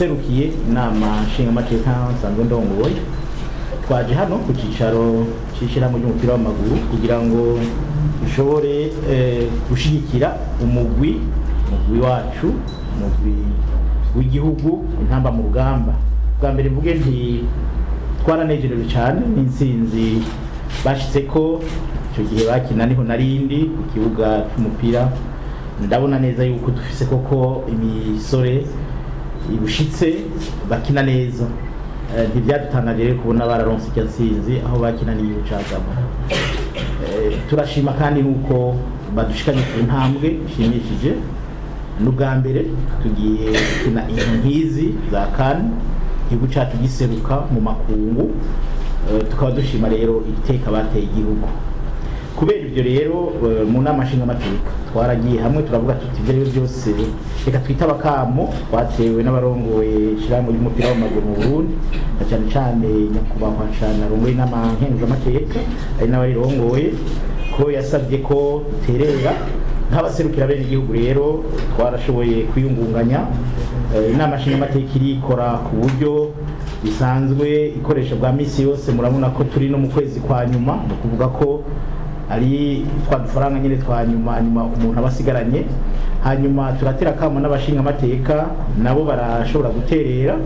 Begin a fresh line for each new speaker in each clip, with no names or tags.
nserukiye inama nshingamateka nsanzwe ndongoye twaje hano ku cicaro c'ishirahamwe ry'umupira w'amaguru kugira ngo dushobore gushigikira umugwi wacu, umugwi w'igihugu intamba mu rugamba. Bwa mbere mvuge nti twaranejerewe cyane n'intsinzi bashitseko icyo gihe bakina niho narindi ku kibuga cy'umupira. Ndabona neza yuko dufise koko imisore ibushitse bakina neza, ntibyadutangaje rero kubona bararonse icyo nsinzi aho bakina n'igihugu ca Gabon. Turashima kandi nuko badushikanye ku ntambwe ishimishije. N'ubwa mbere tugiye gukina inkino nk'izi za CAN, igihugu cacu giseruka mu makungu, tukaba dushima rero iteka bateye igihugu. Kubera ibyo rero mu nama nshingamateka twaragiye hamwe turavuga tuti ibyo byose reka twita abakamo twatewe n'abarongoye ishirahamwe ry'umupira w'amaguru mu Burundi, na cyane cyane nyakubahwa cyane arongoye n'amankenguzamateka ari n'abarirongoye ko yasabye ko duterera nk'abaserukira bene igihugu. Rero twarashoboye kwiyungunganya, inama nshingamateka irikora ku buryo bisanzwe ikoresha bwa misi yose. Murabona ko turi no mu kwezi kwa nyuma, no kuvuga ko ari twa dufaranga nyine twa nyuma umuntu abasigaranye. Hanyuma turatera kamo n'abashingamateka nabo barashobora guterera,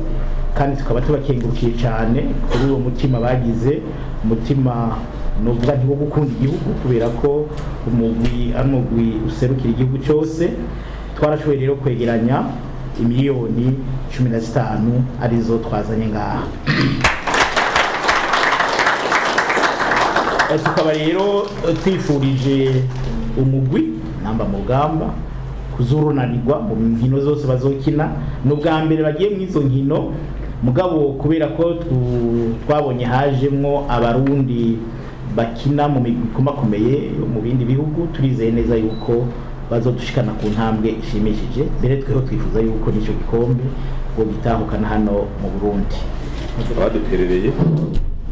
kandi tukaba tubakengurukiye cyane kuri uwo mutima bagize, umutima nuvuga nti wo gukunda igihugu, kubera ko umugwi userukira igihugu cyose. Twarashoboye rero kwegeranya imiliyoni 15 arizo twazanye ngaha. Tukaba rero twifurije umugwi namba mu rugamba kuzurunanirwa mu nkino zose bazokina. N'ubwa mbere bagiye mu izo nkino, mugabo kubera ko twabonye hajemwo abarundi bakina mu migwi ikomakomeye mu bindi bihugu, turizeye neza yuko bazodushikana ku ntambwe ishimishije. Mbere tweho twifuza yuko n'icyo gikombe ngo gitahukana hano mu Burundi.
Abaduterereye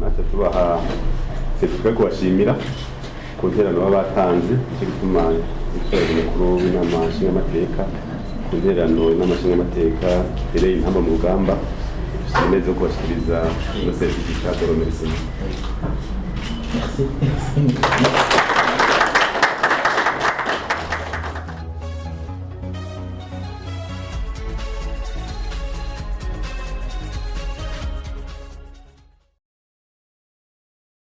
natwe tubaha twe kubashimira ku nterano baba batanze, icyo gituma umusozi mukuru w'inama nshingamateka ku nterano y'inama nshingamateka tereye intamba mu rugamba neza yo kubashikiriza no serivisi cya Doro Medecine.